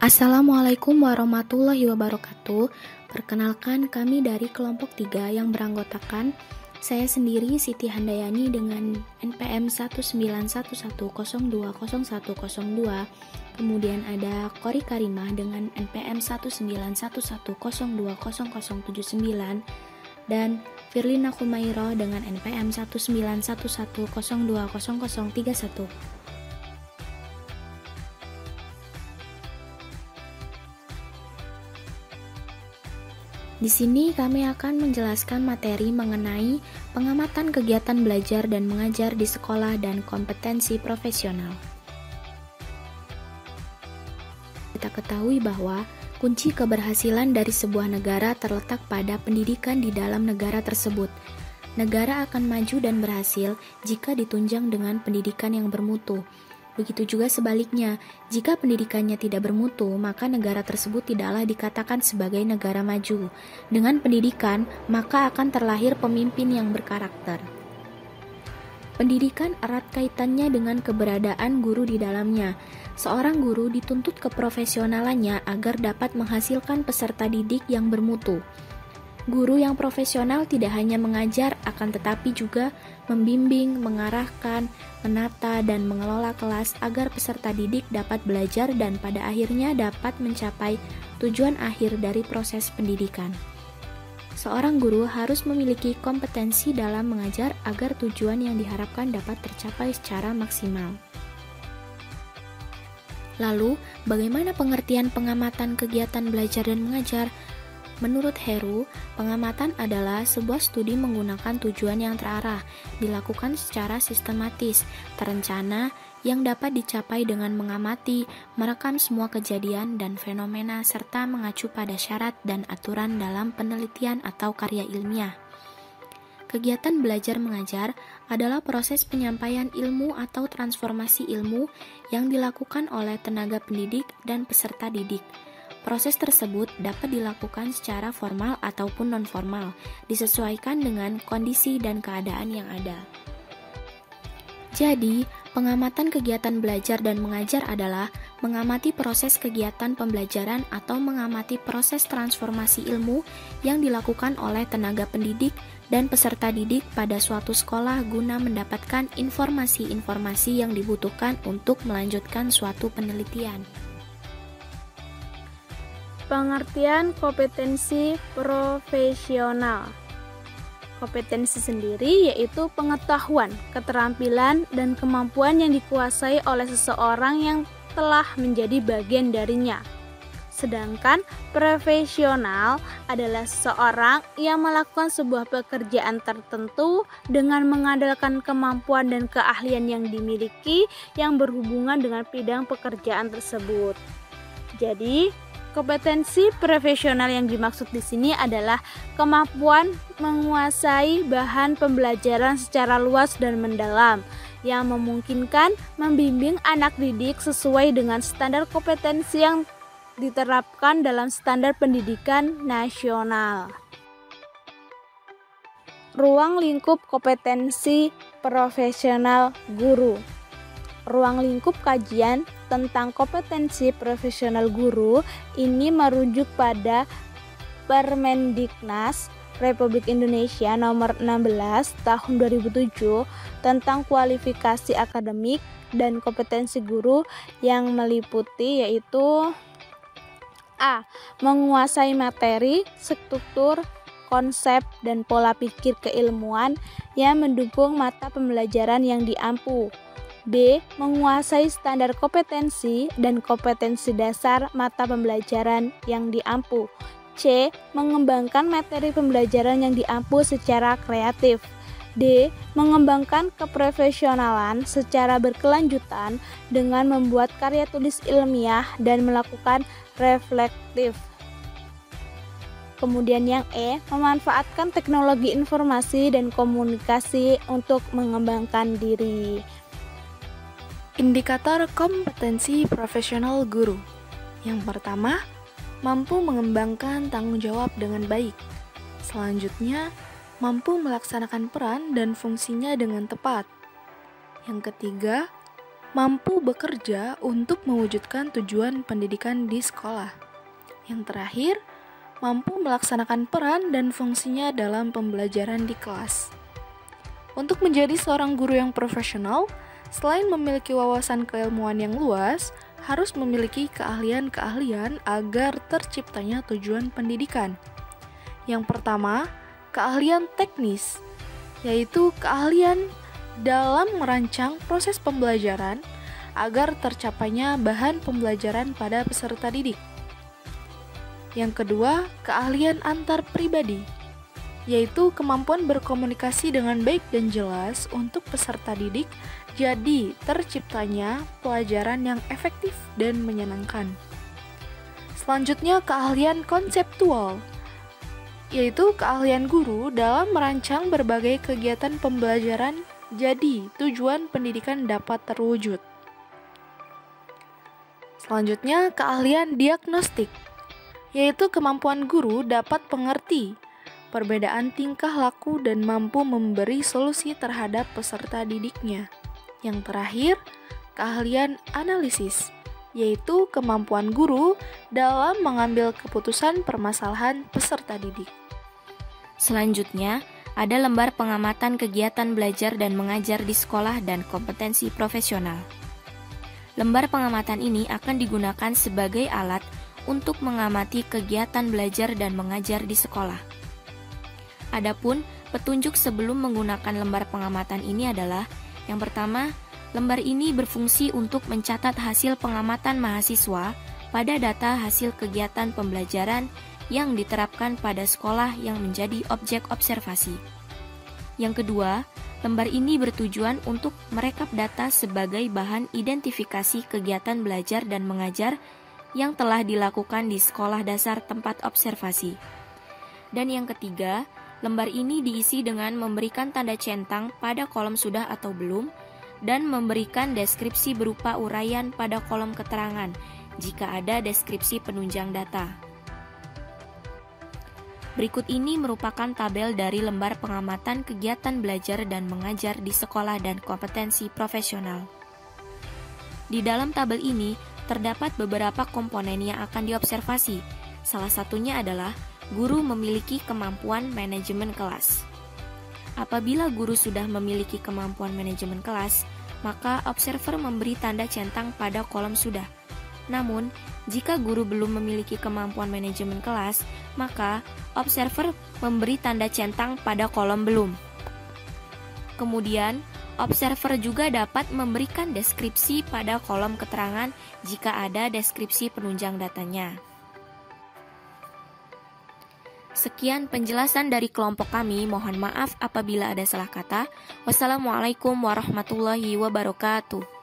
Assalamualaikum warahmatullahi wabarakatuh. Perkenalkan, kami dari kelompok 3 yang beranggotakan saya sendiri Siti Handayani dengan NPM 19110200102. Kemudian ada Qori Karimah dengan NPM 19110200079 dan Firlina Khumairah dengan NPM 19110200031. Di sini kami akan menjelaskan materi mengenai pengamatan kegiatan belajar dan mengajar di sekolah dan kompetensi profesional. Kita ketahui bahwa kunci keberhasilan dari sebuah negara terletak pada pendidikan di dalam negara tersebut. Negara akan maju dan berhasil jika ditunjang dengan pendidikan yang bermutu. Begitu juga sebaliknya, jika pendidikannya tidak bermutu, maka negara tersebut tidaklah dikatakan sebagai negara maju. Dengan pendidikan, maka akan terlahir pemimpin yang berkarakter. Pendidikan erat kaitannya dengan keberadaan guru di dalamnya. Seorang guru dituntut keprofesionalannya agar dapat menghasilkan peserta didik yang bermutu. Guru yang profesional tidak hanya mengajar, akan tetapi juga membimbing, mengarahkan, menata, dan mengelola kelas agar peserta didik dapat belajar dan pada akhirnya dapat mencapai tujuan akhir dari proses pendidikan. Seorang guru harus memiliki kompetensi dalam mengajar agar tujuan yang diharapkan dapat tercapai secara maksimal. Lalu, bagaimana pengertian pengamatan kegiatan belajar dan mengajar? Menurut Heru, pengamatan adalah sebuah studi menggunakan tujuan yang terarah, dilakukan secara sistematis, terencana, yang dapat dicapai dengan mengamati, merekam semua kejadian dan fenomena serta mengacu pada syarat dan aturan dalam penelitian atau karya ilmiah. Kegiatan belajar mengajar adalah proses penyampaian ilmu atau transformasi ilmu yang dilakukan oleh tenaga pendidik dan peserta didik. Proses tersebut dapat dilakukan secara formal ataupun non-formal, disesuaikan dengan kondisi dan keadaan yang ada. Jadi, pengamatan kegiatan belajar dan mengajar adalah mengamati proses kegiatan pembelajaran atau mengamati proses transformasi ilmu yang dilakukan oleh tenaga pendidik dan peserta didik pada suatu sekolah guna mendapatkan informasi-informasi yang dibutuhkan untuk melanjutkan suatu penelitian. Pengertian kompetensi profesional. Kompetensi sendiri yaitu pengetahuan, keterampilan, dan kemampuan yang dikuasai oleh seseorang yang telah menjadi bagian darinya. Sedangkan profesional adalah seseorang yang melakukan sebuah pekerjaan tertentu dengan mengandalkan kemampuan dan keahlian yang dimiliki yang berhubungan dengan bidang pekerjaan tersebut. Jadi, kompetensi profesional yang dimaksud di sini adalah kemampuan menguasai bahan pembelajaran secara luas dan mendalam yang memungkinkan membimbing anak didik sesuai dengan standar kompetensi yang diterapkan dalam standar pendidikan nasional. Ruang lingkup kompetensi profesional guru. Ruang lingkup kajian tentang kompetensi profesional guru ini merujuk pada Permendiknas Republik Indonesia nomor 16 tahun 2007 tentang kualifikasi akademik dan kompetensi guru yang meliputi yaitu A. Menguasai materi, struktur, konsep, dan pola pikir keilmuan yang mendukung mata pembelajaran yang diampu. B. Menguasai standar kompetensi dan kompetensi dasar mata pembelajaran yang diampu. C. Mengembangkan materi pembelajaran yang diampu secara kreatif. D. Mengembangkan keprofesionalan secara berkelanjutan dengan membuat karya tulis ilmiah dan melakukan reflektif. Kemudian yang E. Memanfaatkan teknologi informasi dan komunikasi untuk mengembangkan diri. Indikator kompetensi profesional guru. Yang pertama, mampu mengembangkan tanggung jawab dengan baik. Selanjutnya, mampu melaksanakan peran dan fungsinya dengan tepat. Yang ketiga, mampu bekerja untuk mewujudkan tujuan pendidikan di sekolah. Yang terakhir, mampu melaksanakan peran dan fungsinya dalam pembelajaran di kelas. Untuk menjadi seorang guru yang profesional, selain memiliki wawasan keilmuan yang luas, harus memiliki keahlian-keahlian agar terciptanya tujuan pendidikan. Yang pertama, keahlian teknis, yaitu keahlian dalam merancang proses pembelajaran agar tercapainya bahan pembelajaran pada peserta didik. Yang kedua, keahlian antar pribadi, yaitu kemampuan berkomunikasi dengan baik dan jelas untuk peserta didik, jadi terciptanya pelajaran yang efektif dan menyenangkan. Selanjutnya, keahlian konseptual, yaitu keahlian guru dalam merancang berbagai kegiatan pembelajaran jadi tujuan pendidikan dapat terwujud. Selanjutnya, keahlian diagnostik, yaitu kemampuan guru dapat mengerti perbedaan tingkah laku dan mampu memberi solusi terhadap peserta didiknya. Yang terakhir, keahlian analisis, yaitu kemampuan guru dalam mengambil keputusan permasalahan peserta didik. Selanjutnya, ada lembar pengamatan kegiatan belajar dan mengajar di sekolah dan kompetensi profesional. Lembar pengamatan ini akan digunakan sebagai alat untuk mengamati kegiatan belajar dan mengajar di sekolah. Adapun petunjuk sebelum menggunakan lembar pengamatan ini adalah: yang pertama, lembar ini berfungsi untuk mencatat hasil pengamatan mahasiswa pada data hasil kegiatan pembelajaran yang diterapkan pada sekolah yang menjadi objek observasi. Yang kedua, lembar ini bertujuan untuk merekap data sebagai bahan identifikasi kegiatan belajar dan mengajar yang telah dilakukan di sekolah dasar tempat observasi. Dan yang ketiga, lembar ini diisi dengan memberikan tanda centang pada kolom sudah atau belum dan memberikan deskripsi berupa uraian pada kolom keterangan jika ada deskripsi penunjang data. Berikut ini merupakan tabel dari lembar pengamatan kegiatan belajar dan mengajar di sekolah dan kompetensi profesional. Di dalam tabel ini terdapat beberapa komponen yang akan diobservasi. Salah satunya adalah guru memiliki kemampuan manajemen kelas. Apabila guru sudah memiliki kemampuan manajemen kelas, maka observer memberi tanda centang pada kolom sudah. Namun, jika guru belum memiliki kemampuan manajemen kelas, maka observer memberi tanda centang pada kolom belum. Kemudian, observer juga dapat memberikan deskripsi pada kolom keterangan jika ada deskripsi penunjang datanya. Sekian penjelasan dari kelompok kami, mohon maaf apabila ada salah kata. Wassalamualaikum warahmatullahi wabarakatuh.